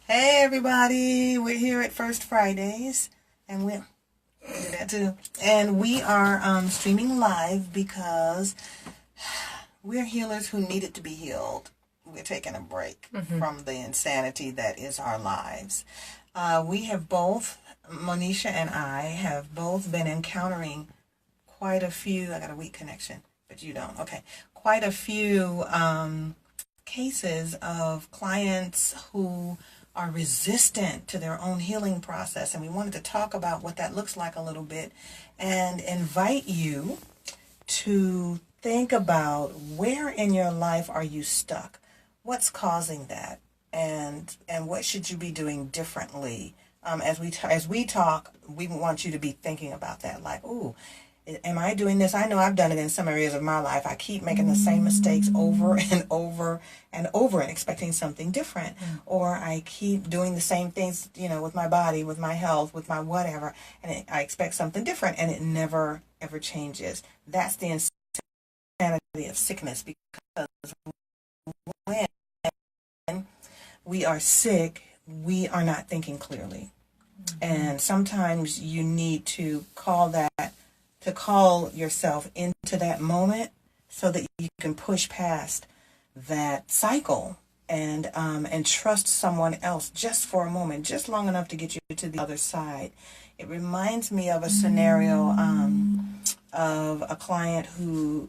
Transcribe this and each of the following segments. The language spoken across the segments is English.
Hey everybody, we're here at First Fridays, and we do that too. And we are streaming live because we're healers who needed to be healed. We're taking a break from the insanity that is our lives. We have both, Monisha and I, have both been encountering quite a few. I got a weak connection, but you don't. Okay, quite a few cases of clients who are resistant to their own healing process, and we wanted to talk about what that looks like a little bit and invite you to think about where in your life are you stuck, what's causing that, and what should you be doing differently. As we talk, we want you to be thinking about that, like, ooh, am I doing this? I know I've done it in some areas of my life. I keep making the same mistakes over and over and over and expecting something different. Or I keep doing the same things, with my body, with my health, with my whatever, and I expect something different, and it never, ever changes. That's the insanity of sickness, because when we are sick, we are not thinking clearly. And sometimes you need to call yourself into that moment so that you can push past that cycle and trust someone else just for a moment, just long enough to get you to the other side. It reminds me of a scenario of a client who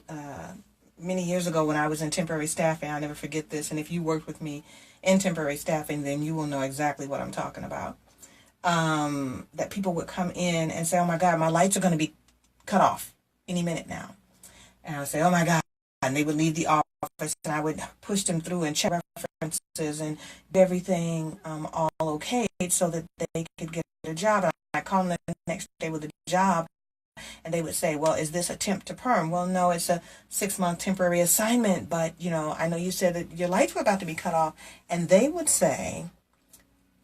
many years ago, when I was in temporary staffing, I'll never forget this, and if you worked with me in temporary staffing, then you will know exactly what I'm talking about. That people would come in and say, oh my God, my lights are going to be cut off any minute now. And I would say, oh my God. And they would leave the office, and I would push them through and check references and do everything all okay so that they could get a job. And I call them the next day with a job, and they would say, well, is this a temp to perm? Well, no, it's a 6-month temporary assignment, but, I know you said that your lights were about to be cut off. And they would say,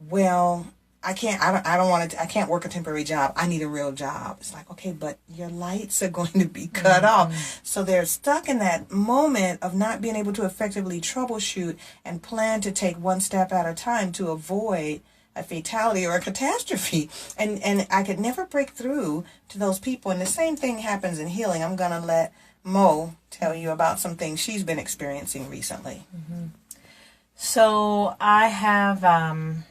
well, I can't work a temporary job. I need a real job. It's like, okay, but your lights are going to be cut off. So they're stuck in that moment of not being able to effectively troubleshoot and plan to take one step at a time to avoid a fatality or a catastrophe. And I could never break through to those people. And the same thing happens in healing. I'm going to let Mo tell you about some things she's been experiencing recently. So I have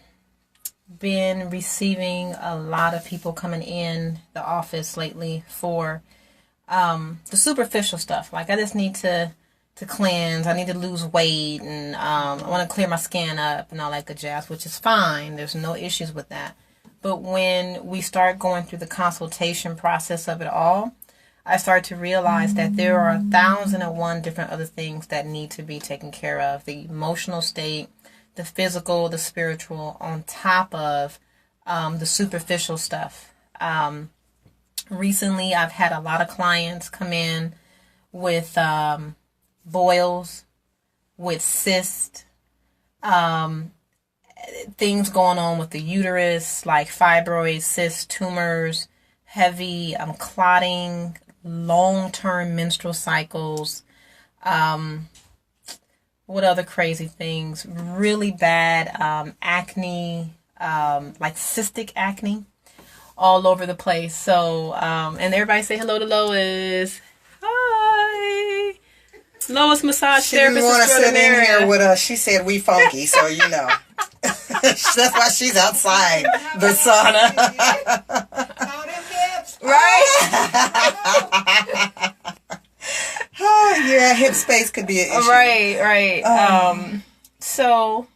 been receiving a lot of people coming in the office lately for the superficial stuff. Like, I just need to cleanse, I need to lose weight, and I want to clear my skin up and all that good jazz, which is fine. There's no issues with that. But when we start going through the consultation process of it all, I start to realize that there are 1,001 different other things that need to be taken care of. The emotional state, the physical, the spiritual, on top of the superficial stuff. Recently, I've had a lot of clients come in with boils, with cysts, things going on with the uterus, like fibroids, cysts, tumors, heavy clotting, long-term menstrual cycles, what other crazy things? Really bad acne, like cystic acne, all over the place. So, and everybody say hello to Lois. Hi, Lois, massage She therapist. didn't want to sit in here with us. She said we funky, so that's why she's outside the sauna. Right? Oh, yeah, hip space could be an issue. Right. So,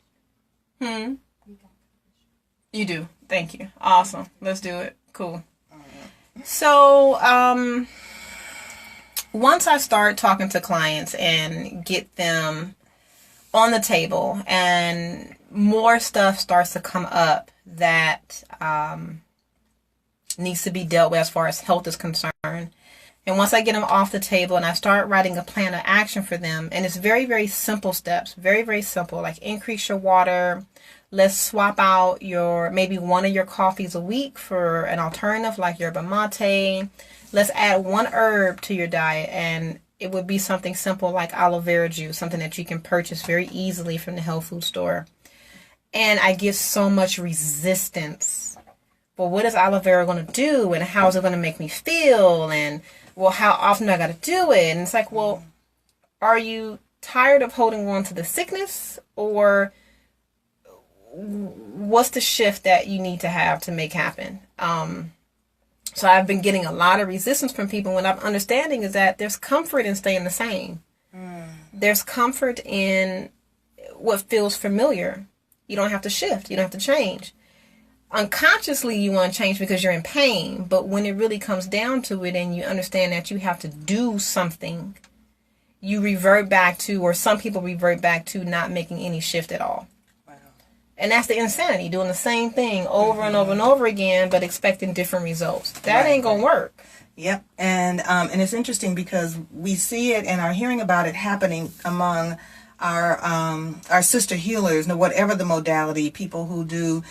you do. Thank you. Awesome. Let's do it. Cool. So, once I start talking to clients and get them on the table, and more stuff starts to come up that needs to be dealt with as far as health is concerned. And once I get them off the table and I start writing a plan of action for them, and it's very, very simple steps, very, very simple, like increase your water. Let's swap out maybe one of your coffees a week for an alternative like yerba mate. Let's add one herb to your diet, and it would be something simple like aloe vera juice, something that you can purchase very easily from the health food store. And I get so much resistance. Well, what is aloe vera going to do? And how is it going to make me feel? And, well, how often do I got to do it? And it's like, well, are you tired of holding on to the sickness? Or what's the shift that you need to have to make happen? So I've been getting a lot of resistance from people. What I'm understanding is that there's comfort in staying the same. There's comfort in what feels familiar. You don't have to shift. You don't have to change. Unconsciously, you want to change because you're in pain. But when it really comes down to it and you understand that you have to do something, you revert back to, or some people revert back to, not making any shift at all. Wow. And that's the insanity, doing the same thing over and over and over again, but expecting different results. That ain't going to work. Yep. And it's interesting because we see it and are hearing about it happening among our sister healers, whatever the modality, people who do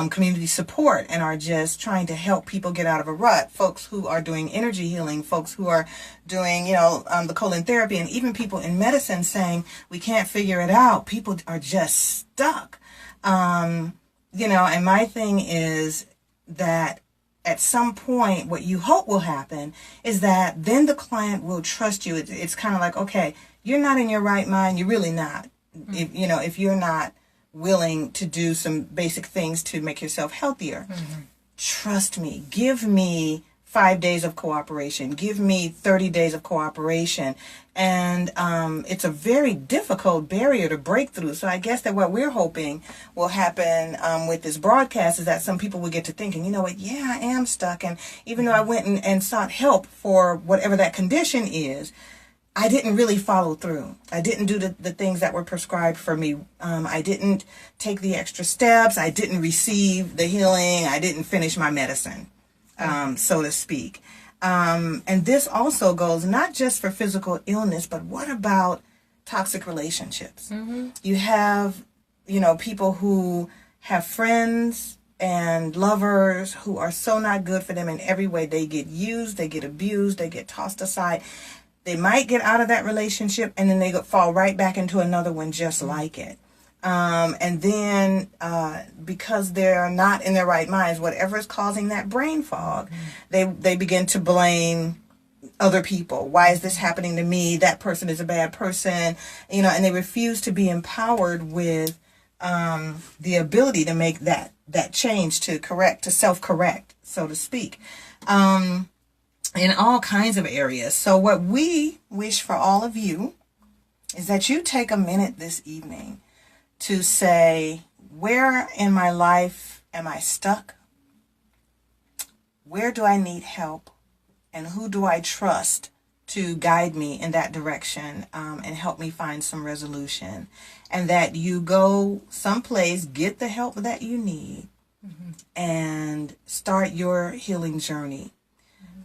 community support and are just trying to help people get out of a rut, folks who are doing energy healing, folks who are doing, the colon therapy, and even people in medicine saying we can't figure it out. People are just stuck. And my thing is that at some point, what you hope will happen is that then the client will trust you. It's kind of like, okay, you're not in your right mind. You're really not. If you're not willing to do some basic things to make yourself healthier, trust me. Give me 5 days of cooperation. Give me 30 days of cooperation. And it's a very difficult barrier to break through. So I guess that what we're hoping will happen with this broadcast is that some people will get to thinking, you know what, yeah, I am stuck. And even though I went and sought help for whatever that condition is, I didn't really follow through. I didn't do the things that were prescribed for me. I didn't take the extra steps. I didn't receive the healing. I didn't finish my medicine, so to speak. And this also goes not just for physical illness, but what about toxic relationships? You have, people who have friends and lovers who are so not good for them in every way. They get used, they get abused, they get tossed aside. They might get out of that relationship and then they fall right back into another one just like it. And then because they're not in their right minds, whatever is causing that brain fog, they begin to blame other people. Why is this happening to me? That person is a bad person, and they refuse to be empowered with the ability to make that change, to self-correct, so to speak. In all kinds of areas. So what we wish for all of you is that you take a minute this evening to say, where in my life am I stuck? Where do I need help? And who do I trust to guide me in that direction and help me find some resolution? And that you go someplace, get the help that you need, and start your healing journey.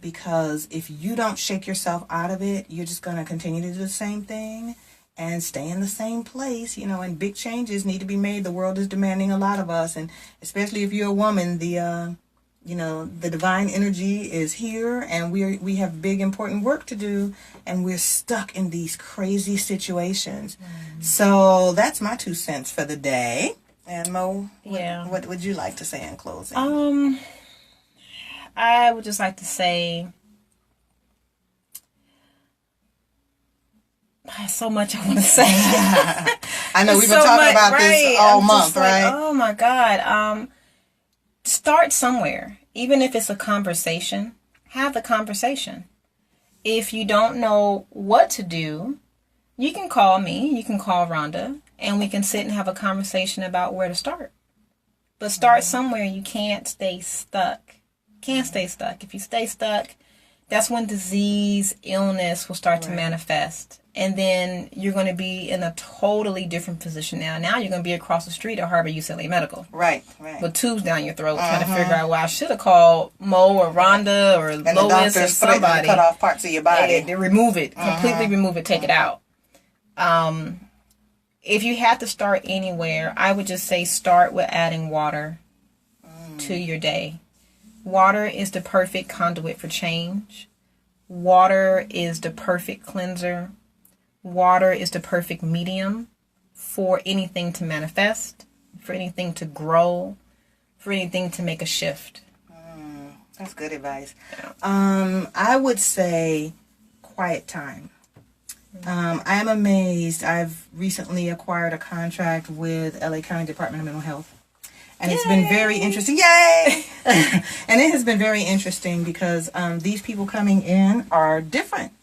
Because if you don't shake yourself out of it, you're just going to continue to do the same thing and stay in the same place, and big changes need to be made. The world is demanding a lot of us. And especially if you're a woman, the divine energy is here and we have big, important work to do, and we're stuck in these crazy situations. So that's my 2 cents for the day. And Mo, what would you like to say in closing? I would just like to say, there's so much I want to say. I know we've been talking about this all month, right? Oh my God. Start somewhere. Even if it's a conversation, have the conversation. If you don't know what to do, you can call me, you can call Rhonda, and we can sit and have a conversation about where to start. But start somewhere. You can't stay stuck. Can't stay stuck. If you stay stuck, that's when disease, illness will start to manifest. And then you're going to be in a totally different position now. Now you're going to be across the street at Harbor UCLA Medical. Right. With tubes down your throat trying to figure out, well, I should have called Mo or Rhonda or and Lois or somebody. Cut off parts of your body. They remove it. Completely remove it. Take it out. If you had to start anywhere, I would just say start with adding water to your day. Water is the perfect conduit for change. Water is the perfect cleanser. Water is the perfect medium for anything to manifest. for anything to grow, for anything to make a shift. That's good advice. Yeah. I would say quiet time. I'm amazed. I've recently acquired a contract with LA County Department of Mental Health. And it's been very interesting. Yay! And it has been very interesting because these people coming in are different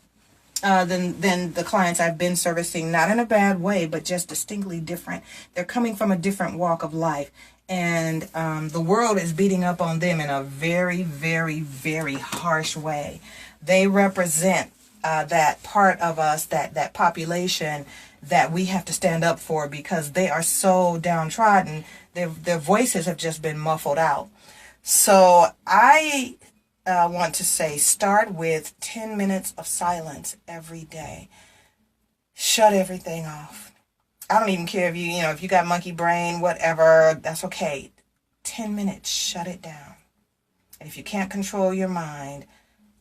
than the clients I've been servicing. Not in a bad way, but just distinctly different. They're coming from a different walk of life. And the world is beating up on them in a very, very, very harsh way. They represent that part of us, that population that we have to stand up for because they are so downtrodden. Their voices have just been muffled out. So I want to say start with 10 minutes of silence every day. Shut everything off. I don't even care if you got monkey brain, whatever, that's okay. 10 minutes, shut it down. And if you can't control your mind,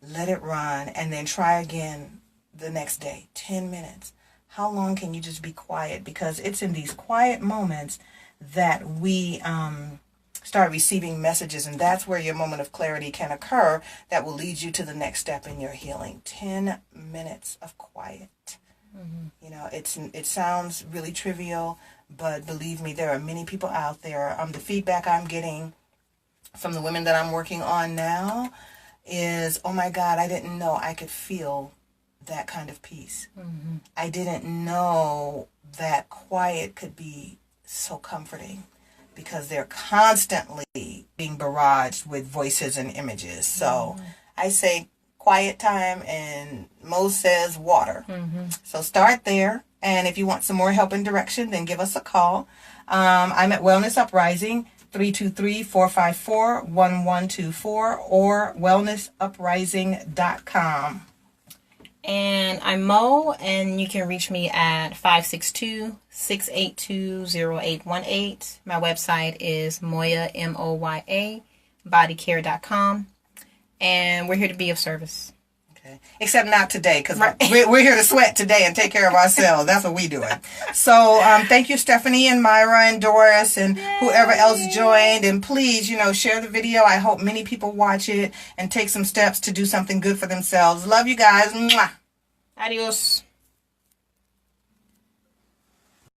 let it run and then try again the next day. 10 minutes. How long can you just be quiet? Because it's in these quiet moments that we start receiving messages, and that's where your moment of clarity can occur that will lead you to the next step in your healing. 10 minutes of quiet. You know, it sounds really trivial, but believe me, there are many people out there. The feedback I'm getting from the women that I'm working on now is, oh my God, I didn't know I could feel that kind of peace. I didn't know that quiet could be so comforting because they're constantly being barraged with voices and images. So I say quiet time, and Mo says water. So start there. And if you want some more help and direction, then give us a call. I'm at Wellness Uprising, 323-454-1124 or wellnessuprising.com. And I'm Mo, and you can reach me at 562-682-0818. My website is Moya, MOYA, bodycare.com. And we're here to be of service. Okay. Except not today, because we're here to sweat today and take care of ourselves. That's what we doing. So thank you, Stephanie and Myra and Doris and whoever else joined. And please, share the video. I hope many people watch it and take some steps to do something good for themselves. Love you guys. Mwah. Adios.